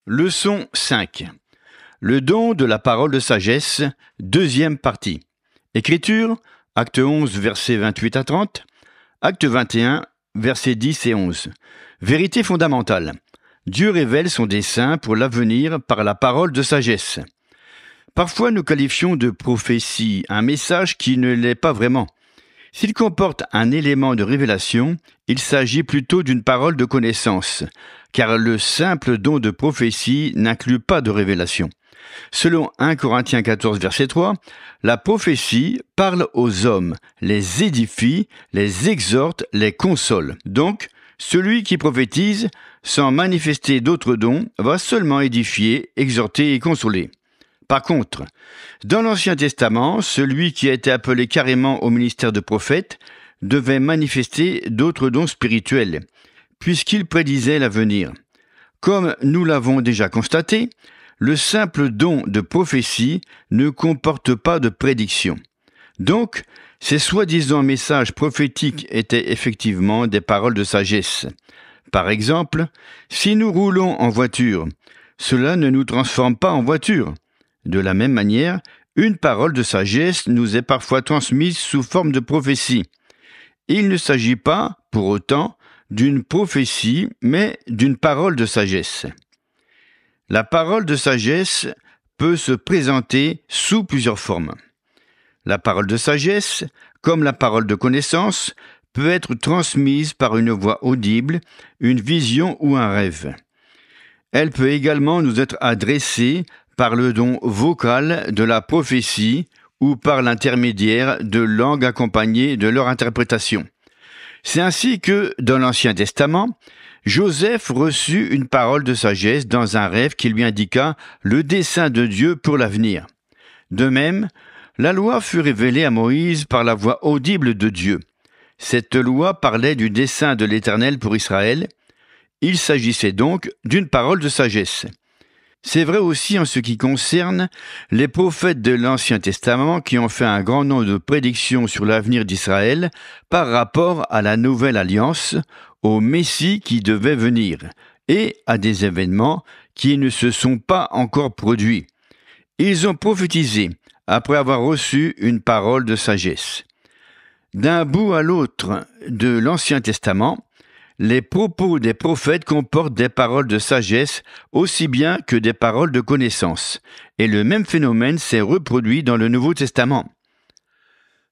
Leçon 5. Le don de la parole de sagesse, deuxième partie. Écriture, acte 11, versets 28 à 30, acte 21, versets 10 et 11. Vérité fondamentale. Dieu révèle son dessein pour l'avenir par la parole de sagesse. Parfois, nous qualifions de prophétie un message qui ne l'est pas vraiment. S'il comporte un élément de révélation, il s'agit plutôt d'une parole de connaissance, car le simple don de prophétie n'inclut pas de révélation. Selon 1 Corinthiens 14, verset 3, la prophétie parle aux hommes, les édifie, les exhorte, les console. Donc, celui qui prophétise, sans manifester d'autres dons, va seulement édifier, exhorter et consoler. Par contre, dans l'Ancien Testament, celui qui a été appelé carrément au ministère de prophète devait manifester d'autres dons spirituels, puisqu'il prédisait l'avenir. Comme nous l'avons déjà constaté, le simple don de prophétie ne comporte pas de prédiction. Donc, ces soi-disant messages prophétiques étaient effectivement des paroles de sagesse. Par exemple, si nous roulons en voiture, cela ne nous transforme pas en voiture. De la même manière, une parole de sagesse nous est parfois transmise sous forme de prophétie. Il ne s'agit pas, pour autant, d'une prophétie, mais d'une parole de sagesse. La parole de sagesse peut se présenter sous plusieurs formes. La parole de sagesse, comme la parole de connaissance, peut être transmise par une voix audible, une vision ou un rêve. Elle peut également nous être adressée par le don vocal de la prophétie ou par l'intermédiaire de langues accompagnées de leur interprétation. C'est ainsi que, dans l'Ancien Testament, Joseph reçut une parole de sagesse dans un rêve qui lui indiqua le dessein de Dieu pour l'avenir. De même, la loi fut révélée à Moïse par la voix audible de Dieu. Cette loi parlait du dessein de l'Éternel pour Israël. Il s'agissait donc d'une parole de sagesse. C'est vrai aussi en ce qui concerne les prophètes de l'Ancien Testament qui ont fait un grand nombre de prédictions sur l'avenir d'Israël par rapport à la nouvelle alliance, au Messie qui devait venir, et à des événements qui ne se sont pas encore produits. Ils ont prophétisé après avoir reçu une parole de sagesse. D'un bout à l'autre de l'Ancien Testament, les propos des prophètes comportent des paroles de sagesse aussi bien que des paroles de connaissance, et le même phénomène s'est reproduit dans le Nouveau Testament.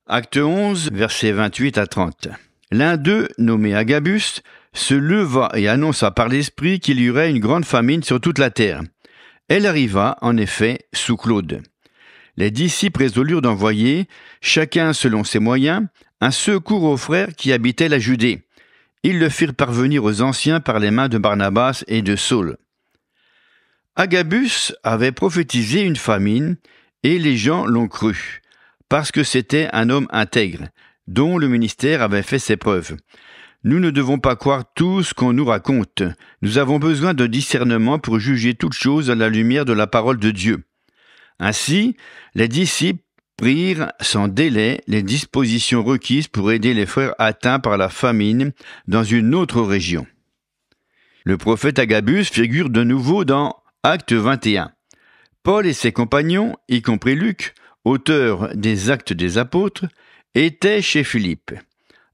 Acte 11, versets 28 à 30. L'un d'eux, nommé Agabus, se leva et annonça par l'Esprit qu'il y aurait une grande famine sur toute la terre. Elle arriva, en effet, sous Claude. Les disciples résolurent d'envoyer, chacun selon ses moyens, un secours aux frères qui habitaient la Judée. Ils le firent parvenir aux anciens par les mains de Barnabas et de Saul. Agabus avait prophétisé une famine, et les gens l'ont cru, parce que c'était un homme intègre, dont le ministère avait fait ses preuves. Nous ne devons pas croire tout ce qu'on nous raconte. Nous avons besoin de discernement pour juger toutes choses à la lumière de la parole de Dieu. Ainsi, les disciples prirent sans délai les dispositions requises pour aider les frères atteints par la famine dans une autre région. Le prophète Agabus figure de nouveau dans Acte 21. Paul et ses compagnons, y compris Luc, auteur des Actes des Apôtres, étaient chez Philippe.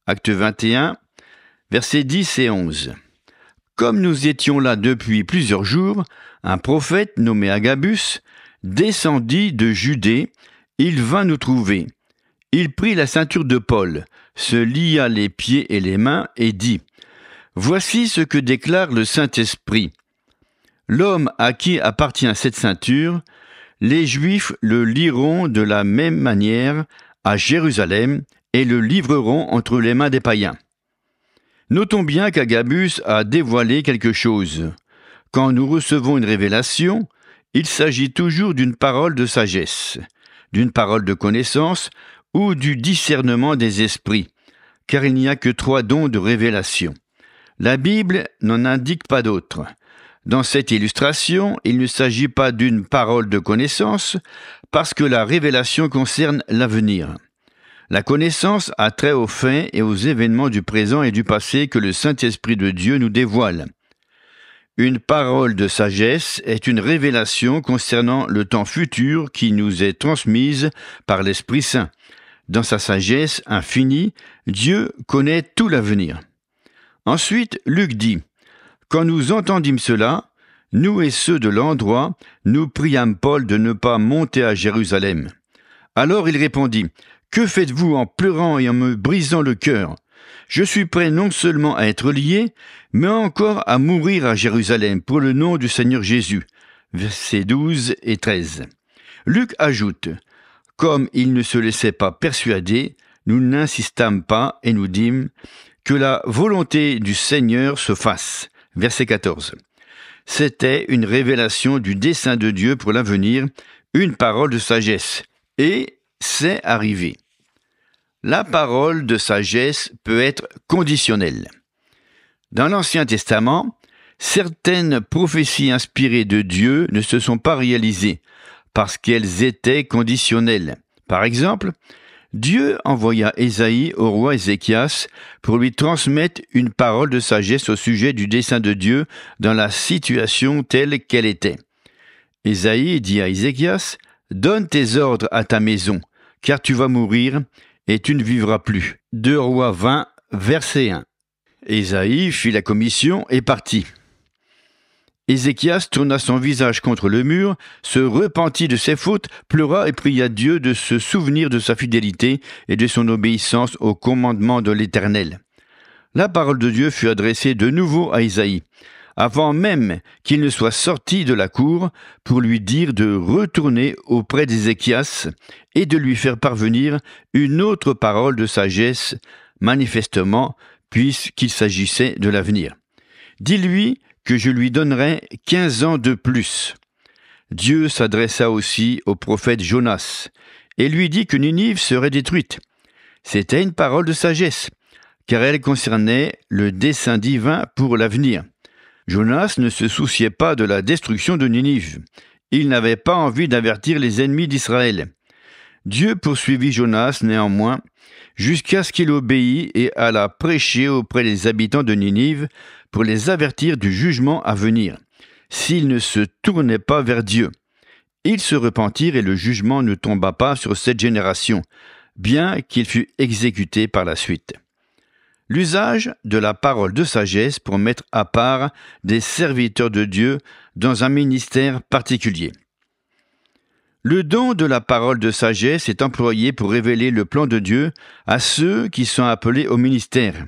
Acte 21, versets 10 et 11. Comme nous étions là depuis plusieurs jours, un prophète nommé Agabus descendit de Judée. Il vint nous trouver. Il prit la ceinture de Paul, se lia les pieds et les mains et dit : « Voici ce que déclare le Saint-Esprit. L'homme à qui appartient cette ceinture, les Juifs le lieront de la même manière à Jérusalem et le livreront entre les mains des païens. » Notons bien qu'Agabus a dévoilé quelque chose. Quand nous recevons une révélation, il s'agit toujours d'une parole de sagesse, d'une parole de connaissance ou du discernement des esprits, car il n'y a que 3 dons de révélation. La Bible n'en indique pas d'autres. Dans cette illustration, il ne s'agit pas d'une parole de connaissance, parce que la révélation concerne l'avenir. La connaissance a trait aux faits et aux événements du présent et du passé que le Saint-Esprit de Dieu nous dévoile. Une parole de sagesse est une révélation concernant le temps futur qui nous est transmise par l'Esprit Saint. Dans sa sagesse infinie, Dieu connaît tout l'avenir. Ensuite, Luc dit « Quand nous entendîmes cela, nous et ceux de l'endroit, nous priâmes Paul de ne pas monter à Jérusalem. Alors il répondit « Que faites-vous en pleurant et en me brisant le cœur ? Je suis prêt non seulement à être lié, mais encore à mourir à Jérusalem pour le nom du Seigneur Jésus. » Versets 12 et 13. Luc ajoute « Comme il ne se laissait pas persuader, nous n'insistâmes pas et nous dîmes que la volonté du Seigneur se fasse. » Verset 14. C'était une révélation du dessein de Dieu pour l'avenir, une parole de sagesse. Et c'est arrivé. La parole de sagesse peut être conditionnelle. Dans l'Ancien Testament, certaines prophéties inspirées de Dieu ne se sont pas réalisées parce qu'elles étaient conditionnelles. Par exemple, Dieu envoya Ésaïe au roi Ézéchias pour lui transmettre une parole de sagesse au sujet du dessein de Dieu dans la situation telle qu'elle était. Ésaïe dit à Ézéchias « Donne tes ordres à ta maison, car tu vas mourir et tu ne vivras plus. » 2 Rois 20, verset 1. Ésaïe fit la commission et partit. Ézéchias tourna son visage contre le mur, se repentit de ses fautes, pleura et pria Dieu de se souvenir de sa fidélité et de son obéissance au commandement de l'Éternel. La parole de Dieu fut adressée de nouveau à Ésaïe, avant même qu'il ne soit sorti de la cour, pour lui dire de retourner auprès d'Ézéchias et de lui faire parvenir une autre parole de sagesse, manifestement, puisqu'il s'agissait de l'avenir. Dis-lui que je lui donnerai 15 ans de plus. Dieu s'adressa aussi au prophète Jonas et lui dit que Ninive serait détruite. C'était une parole de sagesse, car elle concernait le dessein divin pour l'avenir. Jonas ne se souciait pas de la destruction de Ninive. Il n'avait pas envie d'avertir les ennemis d'Israël. Dieu poursuivit Jonas néanmoins, jusqu'à ce qu'il obéît et alla prêcher auprès des habitants de Ninive pour les avertir du jugement à venir, s'ils ne se tournaient pas vers Dieu. Ils se repentirent et le jugement ne tomba pas sur cette génération, bien qu'il fût exécuté par la suite. L'usage de la parole de sagesse pour mettre à part des serviteurs de Dieu dans un ministère particulier. Le don de la parole de sagesse est employé pour révéler le plan de Dieu à ceux qui sont appelés au ministère.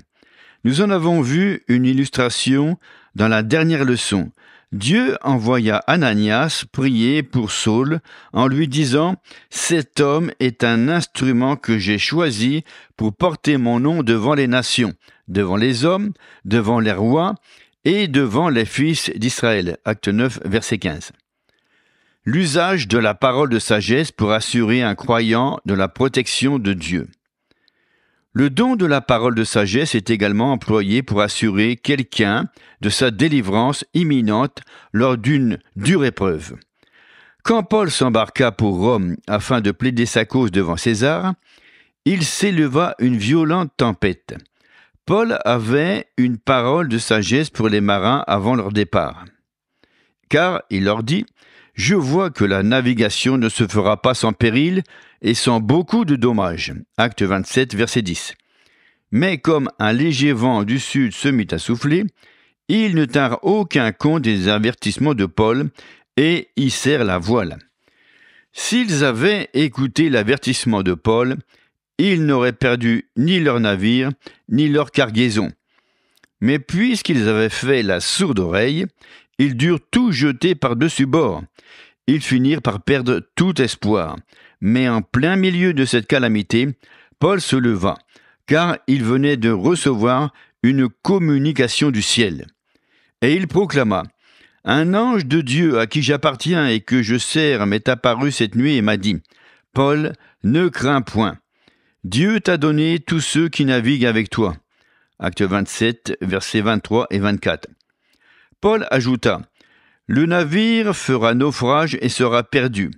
Nous en avons vu une illustration dans la dernière leçon. Dieu envoya Ananias prier pour Saul en lui disant « Cet homme est un instrument que j'ai choisi pour porter mon nom devant les nations, devant les hommes, devant les rois et devant les fils d'Israël. » Acte 9, verset 15. L'usage de la parole de sagesse pour assurer un croyant de la protection de Dieu. Le don de la parole de sagesse est également employé pour assurer quelqu'un de sa délivrance imminente lors d'une dure épreuve. Quand Paul s'embarqua pour Rome afin de plaider sa cause devant César, il s'éleva une violente tempête. Paul avait une parole de sagesse pour les marins avant leur départ. Car il leur dit « Je vois que la navigation ne se fera pas sans péril et sans beaucoup de dommages. » Acte 27, verset 10. Mais comme un léger vent du sud se mit à souffler, ils ne tinrent aucun compte des avertissements de Paul et hissèrent la voile. S'ils avaient écouté l'avertissement de Paul, ils n'auraient perdu ni leur navire, ni leur cargaison. Mais puisqu'ils avaient fait la sourde oreille, ils durent tout jeter par-dessus bord. Ils finirent par perdre tout espoir. Mais en plein milieu de cette calamité, Paul se leva, car il venait de recevoir une communication du ciel. Et il proclama « Un ange de Dieu à qui j'appartiens et que je sers m'est apparu cette nuit et m'a dit « Paul, ne crains point. Dieu t'a donné tous ceux qui naviguent avec toi. » Acte 27, versets 23 et 24. Paul ajouta « Le navire fera naufrage et sera perdu.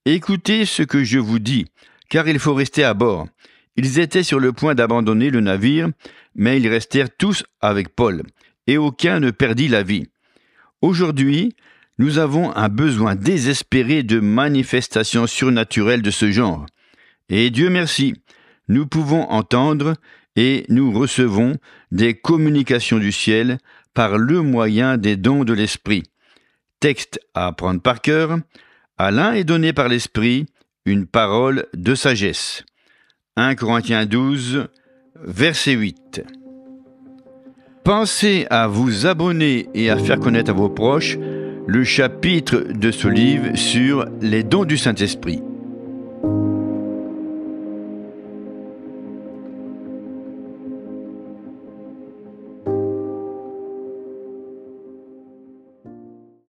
Écoutez ce que je vous dis, car il faut rester à bord. » Ils étaient sur le point d'abandonner le navire, mais ils restèrent tous avec Paul, et aucun ne perdit la vie. Aujourd'hui, nous avons un besoin désespéré de manifestations surnaturelles de ce genre. Et Dieu merci, nous pouvons entendre et nous recevons des communications du ciel par le moyen des dons de l'Esprit. Texte à apprendre par cœur. À l'un est donné par l'Esprit une parole de sagesse. 1 Corinthiens 12, verset 8. Pensez à vous abonner et à faire connaître à vos proches le chapitre de ce livre sur les dons du Saint-Esprit.